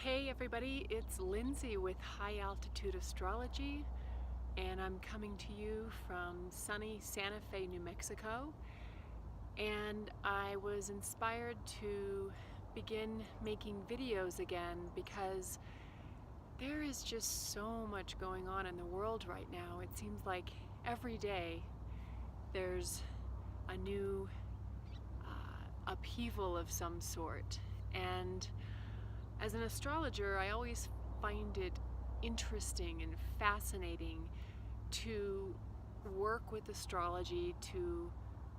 Hey everybody, it's Lindsay with High Altitude Astrology, and I'm coming to you from sunny Santa Fe, New Mexico. And I was inspired to begin making videos again because there is just so much going on in the world right now. It seems like every day there's a new upheaval of some sort. And as an astrologer, I always find it interesting and fascinating to work with astrology to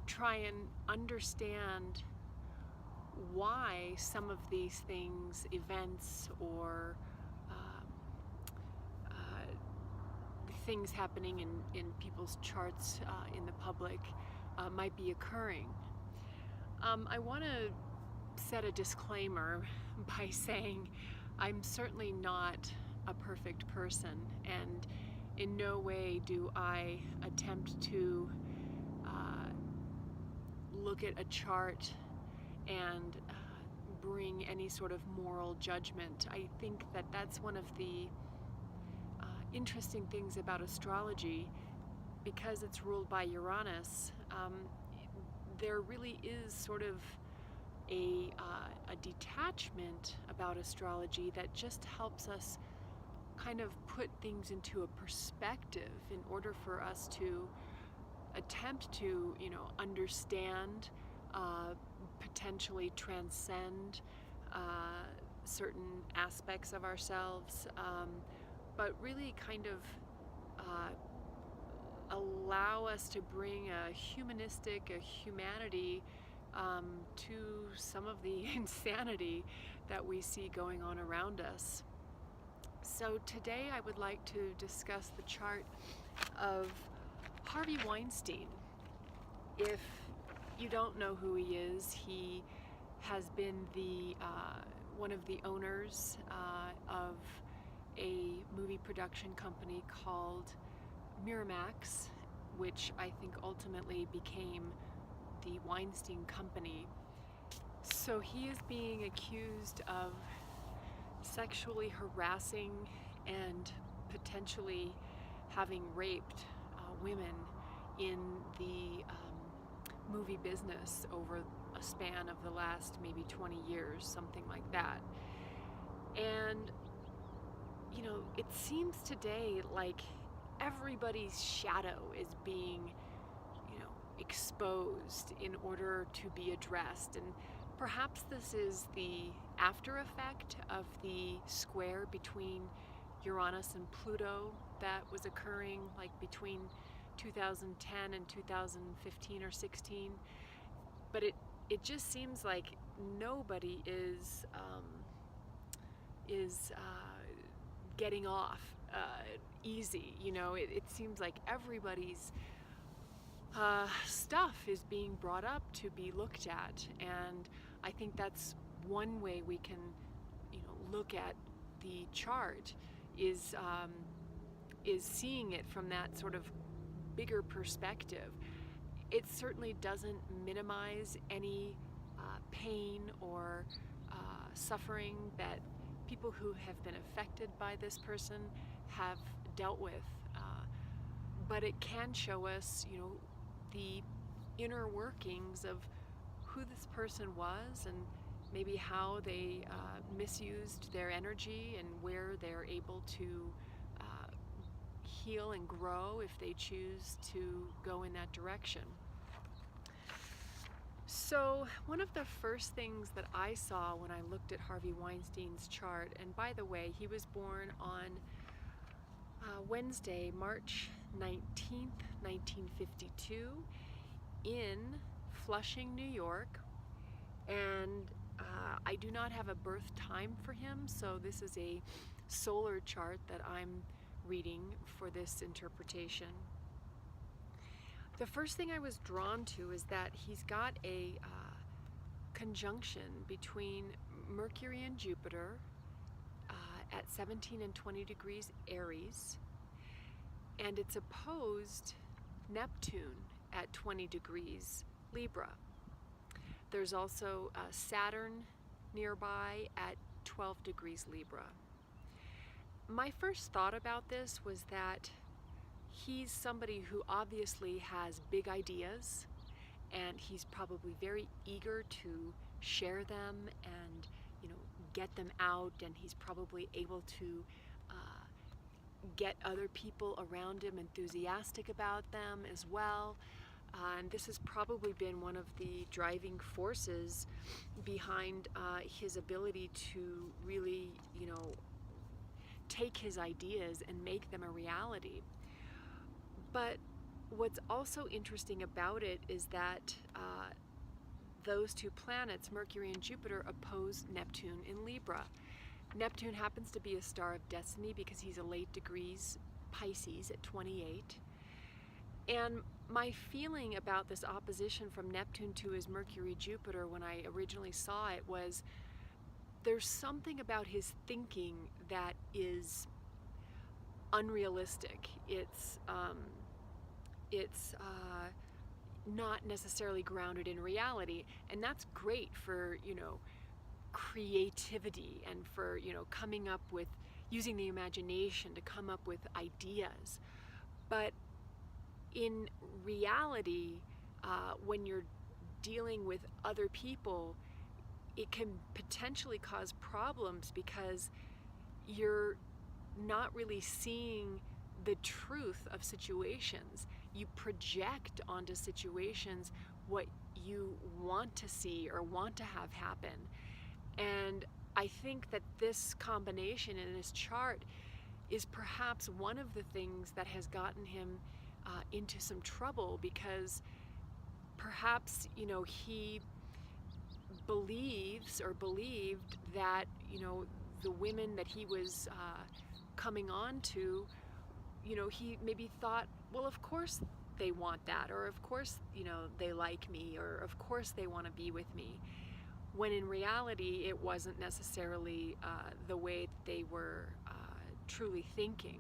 try and understand why some of these things, events, or things happening in people's charts in the public might be occurring. I want to set a disclaimer by saying I'm certainly not a perfect person, and in no way do I attempt to look at a chart and bring any sort of moral judgment. I think that that's one of the interesting things about astrology. Because it's ruled by Uranus, there really is sort of a detachment about astrology that just helps us kind of put things into a perspective in order for us to attempt to, understand, potentially transcend certain aspects of ourselves, but really kind of allow us to bring a humanity to some of the insanity that we see going on around us. So today I would like to discuss the chart of Harvey Weinstein. If you don't know who he is, he has been the one of the owners of a movie production company called Miramax, which I think ultimately became the Weinstein Company. So he is being accused of sexually harassing and potentially having raped women in the movie business over a span of the last maybe 20 years, something like that. And it seems today like everybody's shadow is being exposed in order to be addressed. And perhaps this is the after effect of the square between Uranus and Pluto that was occurring like between 2010 and 2015 or 16. But it just seems like nobody is getting off easy. It seems like everybody's stuff is being brought up to be looked at, and I think that's one way we can, look at the chart is seeing it from that sort of bigger perspective. It certainly doesn't minimize any pain or suffering that people who have been affected by this person have dealt with, but it can show us, the inner workings of who this person was and maybe how they misused their energy and where they're able to heal and grow if they choose to go in that direction. So one of the first things that I saw when I looked at Harvey Weinstein's chart, and by the way, he was born on Wednesday, March 19th, 1952, in Flushing, New York, and I do not have a birth time for him, so this is a solar chart that I'm reading for this interpretation. The first thing I was drawn to is that he's got a conjunction between Mercury and Jupiter at 17 and 20 degrees Aries, and it's opposed Neptune at 20 degrees Libra. There's also Saturn nearby at 12 degrees Libra. My first thought about this was that he's somebody who obviously has big ideas, and he's probably very eager to share them and, get them out, and he's probably able to get other people around him enthusiastic about them as well. And this has probably been one of the driving forces behind his ability to really, take his ideas and make them a reality. But what's also interesting about it is that those two planets, Mercury and Jupiter, oppose Neptune in Libra. Neptune happens to be a star of destiny because he's a late degrees Pisces at 28. And my feeling about this opposition from Neptune to his Mercury-Jupiter when I originally saw it was there's something about his thinking that is unrealistic. It's not necessarily grounded in reality, and that's great for creativity and for coming up with using the imagination to come up with ideas. But in reality, when you're dealing with other people, it can potentially cause problems because you're not really seeing the truth of situations. You project onto situations what you want to see or want to have happen. And I think that this combination in his chart is perhaps one of the things that has gotten him into some trouble, because perhaps he believes or believed that the women that he was coming on to, he maybe thought, well, of course they want that, or of course they like me, or of course they want to be with me, when in reality it wasn't necessarily the way that they were truly thinking.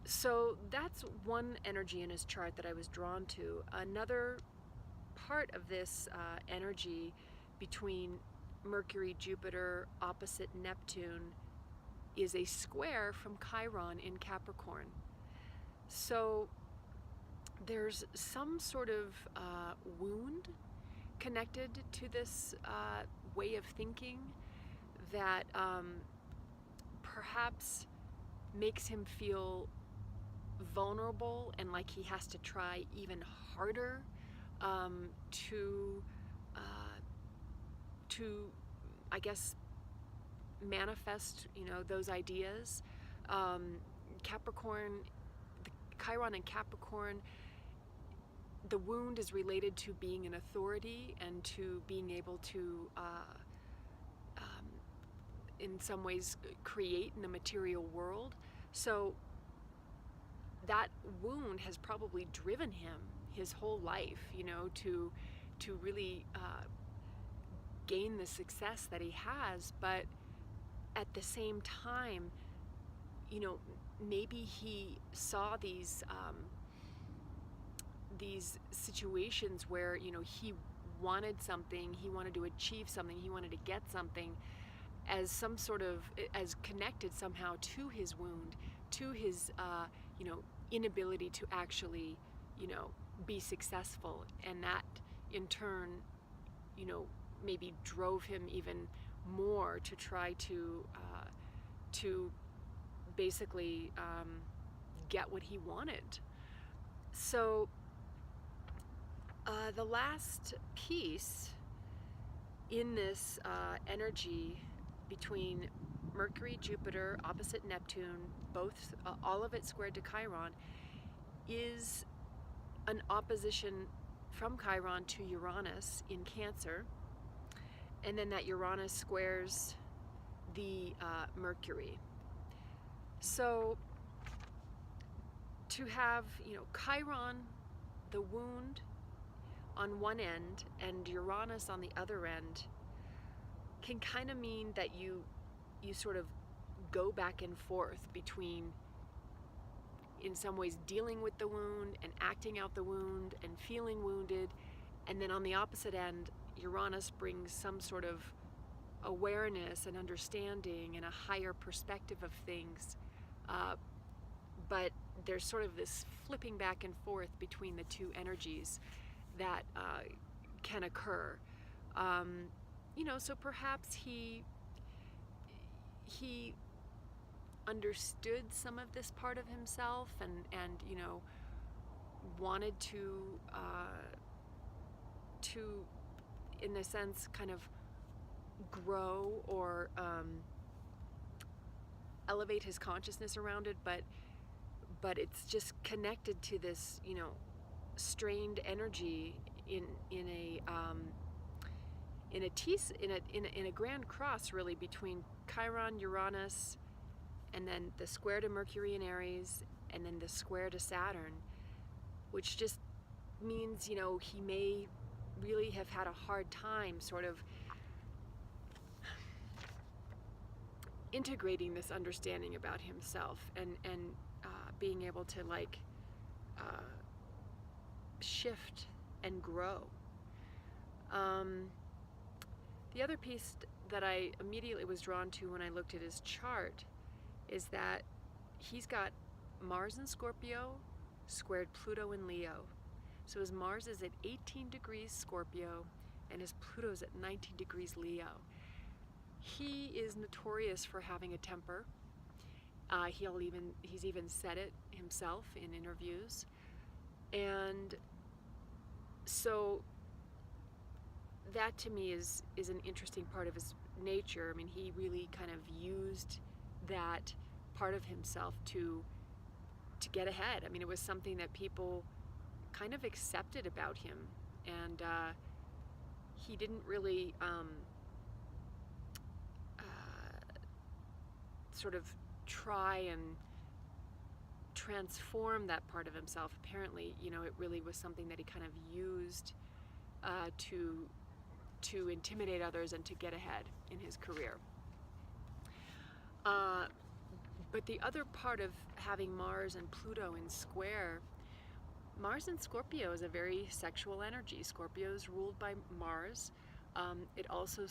So that's one energy in his chart that I was drawn to. Another part of this energy between Mercury, Jupiter, opposite Neptune, is a square from Chiron in Capricorn. So there's some sort of wound connected to this way of thinking that perhaps makes him feel vulnerable and like he has to try even harder to I guess manifest those ideas. Capricorn, the Chiron in Capricorn, the wound is related to being an authority and to being able to in some ways create in the material world. So that wound has probably driven him his whole life, to really gain the success that he has. But at the same time, maybe he saw these situations where he wanted something, he wanted to achieve something, he wanted to get something, as some sort of as connected somehow to his wound, to his inability to actually be successful, and that in turn maybe drove him even more to try to basically get what he wanted. So the last piece in this energy between Mercury, Jupiter, opposite Neptune, both all of it squared to Chiron, is an opposition from Chiron to Uranus in Cancer, and then that Uranus squares the Mercury. So to have Chiron, the wound, on one end and Uranus on the other end can kind of mean that you sort of go back and forth between, in some ways, dealing with the wound and acting out the wound and feeling wounded, and then on the opposite end Uranus brings some sort of awareness and understanding and a higher perspective of things. But there's sort of this flipping back and forth between the two energies that can occur. So perhaps he understood some of this part of himself and wanted to in a sense kind of grow or elevate his consciousness around it, but it's just connected to this strained energy in a grand cross, really, between Chiron, Uranus, and then the square to Mercury in Aries, and then the square to Saturn, which just means he may really have had a hard time sort of integrating this understanding about himself and being able to shift and grow. The other piece that I immediately was drawn to when I looked at his chart is that he's got Mars in Scorpio squared Pluto in Leo. So his Mars is at 18 degrees Scorpio and his Pluto's at 19 degrees Leo. He is notorious for having a temper. He's even said it himself in interviews. And so that to me is an interesting part of his nature. I mean, he really kind of used that part of himself to get ahead. I mean, it was something that people kind of accepted about him, and he didn't really sort of try and transform that part of himself. Apparently, it really was something that he kind of used to intimidate others and to get ahead in his career. But the other part of having Mars and Pluto in square, Mars in Scorpio is a very sexual energy. Scorpio is ruled by Mars. It also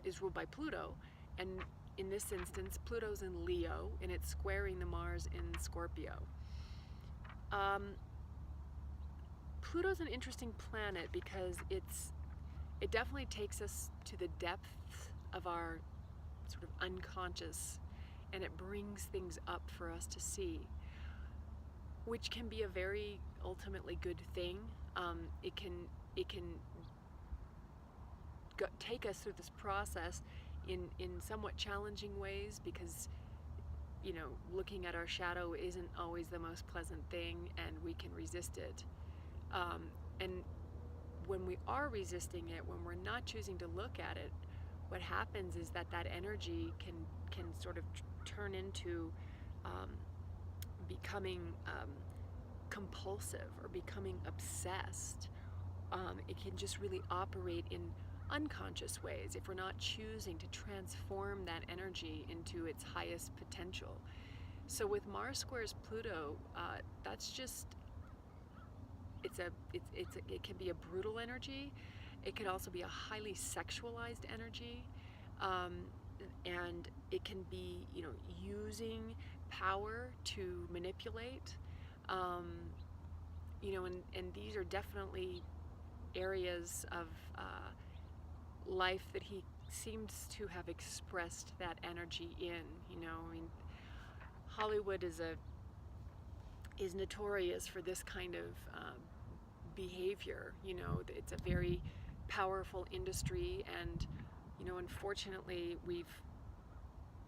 is ruled by Pluto. And in this instance, Pluto's in Leo, and it's squaring the Mars in Scorpio. Pluto's an interesting planet because it definitely takes us to the depths of our sort of unconscious, and it brings things up for us to see, which can be a very ultimately good thing. It can take us through this process in somewhat challenging ways, because looking at our shadow isn't always the most pleasant thing, and we can resist it. And when we are resisting it, when we're not choosing to look at it, what happens is that energy can sort of turn into becoming compulsive or becoming obsessed. It can just really operate in unconscious ways if we're not choosing to transform that energy into its highest potential. So with Mars squares Pluto, that's just it can be a brutal energy. It could also be a highly sexualized energy, and it can be using power to manipulate. And these are definitely areas of life that he seems to have expressed that energy in. Hollywood is notorious for this kind of behavior. It's a very powerful industry, and unfortunately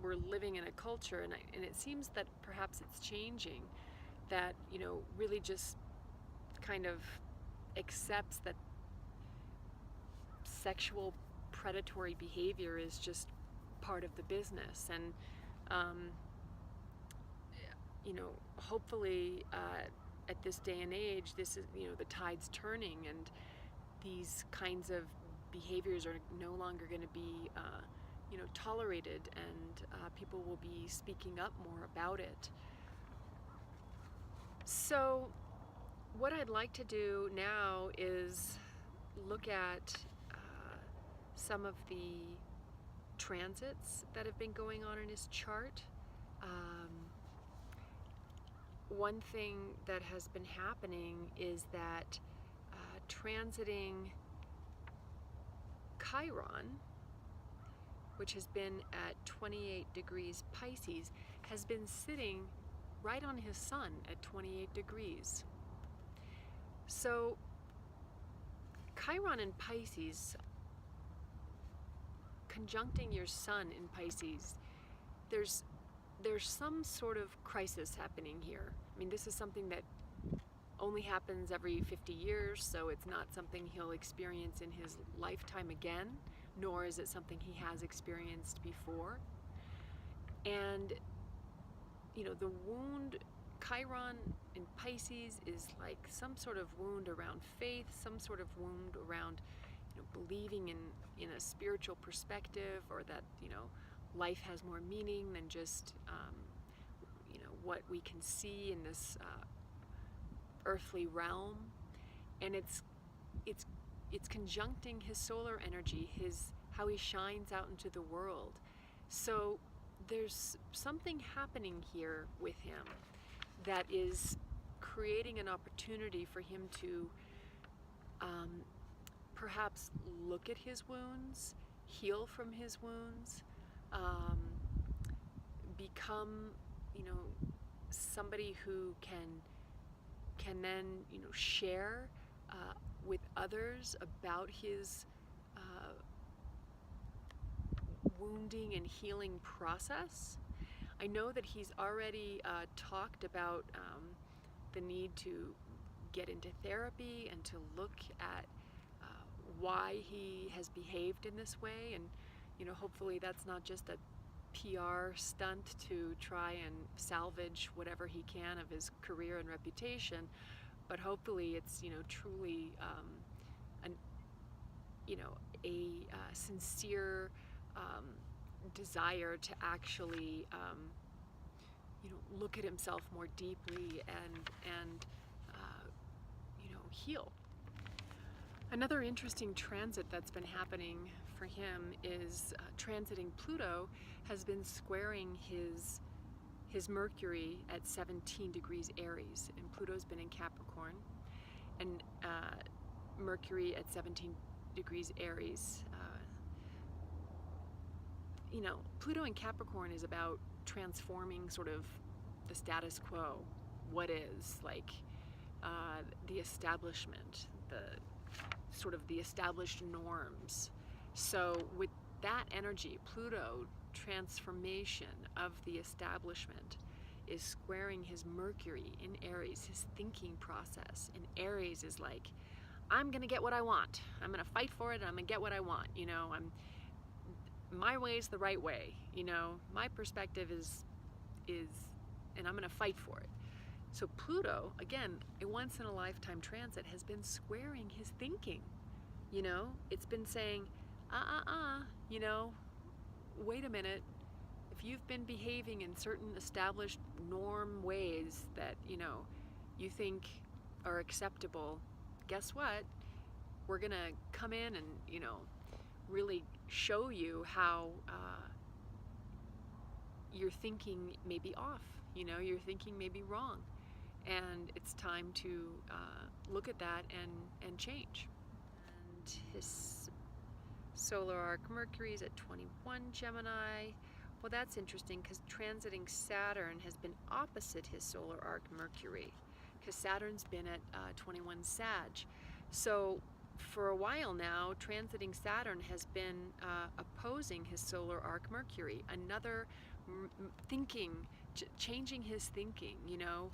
we're living in a culture, and it seems that perhaps it's changing, that really just kind of accepts that sexual predatory behavior is just part of the business. And hopefully at this day and age, this is the tide's turning, and these kinds of behaviors are no longer going to be tolerated, and people will be speaking up more about it. So what I'd like to do now is look at some of the transits that have been going on in his chart. One thing that has been happening is that transiting Chiron, which has been at 28 degrees Pisces, has been sitting right on his sun at 28 degrees. So Chiron in Pisces, conjuncting your sun in Pisces, there's some sort of crisis happening here. I mean, this is something that only happens every 50 years, so it's not something he'll experience in his lifetime again, nor is it something he has experienced before. And, you know, the wound, Chiron in Pisces is like some sort of wound around faith, some sort of wound around, you know, believing in a spiritual perspective, or that, you know, life has more meaning than just, you know, what we can see in this earthly realm. And it's conjuncting his solar energy, how he shines out into the world. So there's something happening here with him that is creating an opportunity for him to perhaps look at his wounds, heal from his wounds, become, you know, somebody who can then, you know, share with others about his wounding and healing process. I know that he's already talked about the need to get into therapy and to look at why he has behaved in this way, and, you know, hopefully that's not just a PR stunt to try and salvage whatever he can of his career and reputation, but hopefully it's, you know, truly a sincere desire to actually you know, look at himself more deeply and you know, heal. Another interesting transit that's been happening for him is transiting Pluto has been squaring his Mercury at 17 degrees Aries, and Pluto's been in Capricorn, and Mercury at 17 degrees Aries. You know, Pluto in Capricorn is about transforming sort of the status quo, what is, like the establishment, the established norms. So with that energy, Pluto, transformation of the establishment, is squaring his Mercury in Aries, his thinking process. And Aries is like, I'm gonna get what I want. I'm gonna fight for it, and I'm gonna get what I want. You know, my way is the right way. You know, my perspective is, and I'm gonna fight for it. So Pluto, again, a once in a lifetime transit, has been squaring his thinking. You know, it's been saying, you know, wait a minute. If you've been behaving in certain established norm ways that, you know, you think are acceptable, guess what? We're gonna come in and, you know, really show you how your thinking may be off. You know, your thinking may be wrong, and it's time to look at that and change. And his solar arc Mercury is at 21 Gemini. Well, that's interesting, because transiting Saturn has been opposite his solar arc Mercury, because Saturn's been at 21 Sag. So for a while now, transiting Saturn has been opposing his solar arc Mercury. Another thinking, changing his thinking, you know.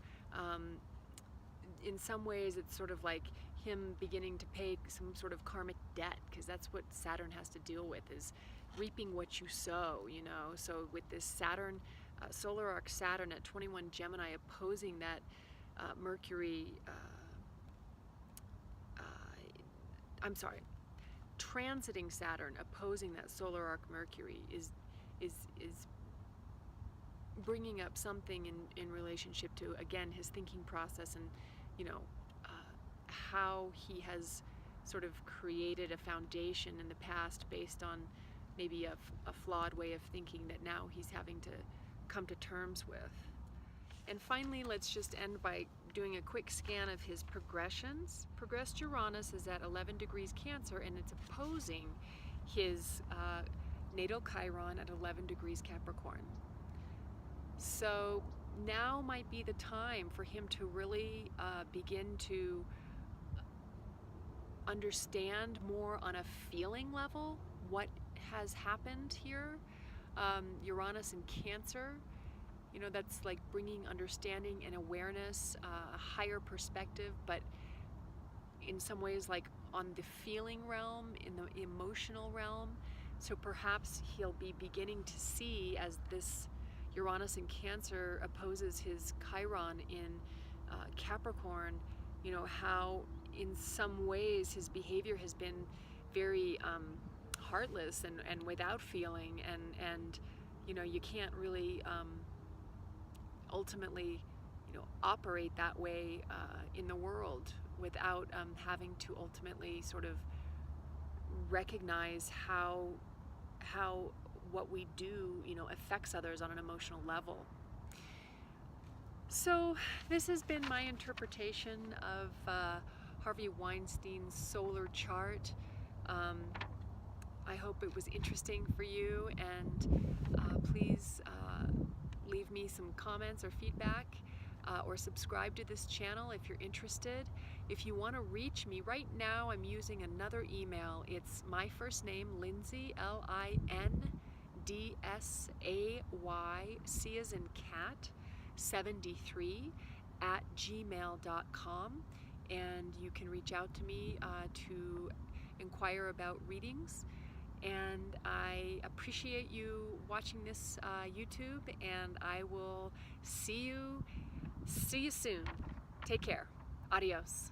In some ways, it's sort of like him beginning to pay some sort of karmic debt, because that's what Saturn has to deal with, is reaping what you sow, you know. So with this Saturn, solar arc Saturn at 21 Gemini opposing that Mercury, transiting Saturn opposing that solar arc Mercury is bringing up something in relationship to, again, his thinking process, and, you know, how he has sort of created a foundation in the past based on maybe a flawed way of thinking that now he's having to come to terms with. And finally, let's just end by doing a quick scan of his progressions. Progressed Uranus is at 11 degrees Cancer, and it's opposing his natal Chiron at 11 degrees Capricorn. So now might be the time for him to really begin to understand more on a feeling level what has happened here. Uranus in Cancer, you know, that's like bringing understanding and awareness, a higher perspective, but in some ways like on the feeling realm, in the emotional realm. So perhaps he'll be beginning to see, as this Uranus in Cancer opposes his Chiron in Capricorn, you know, how in some ways his behavior has been very heartless and without feeling, and you know, you can't really ultimately, you know, operate that way in the world without having to ultimately sort of recognize how what we do, you know, affects others on an emotional level. So this has been my interpretation of Harvey Weinstein's solar chart. I hope it was interesting for you, and please leave me some comments or feedback, or subscribe to this channel if you're interested. If you want to reach me, right now I'm using another email. It's my first name, Lindsay, LINDSAY, C as in cat, 73 @gmail.com, and you can reach out to me to inquire about readings. And I appreciate you watching this YouTube, and I will see you soon. Take care. Adios.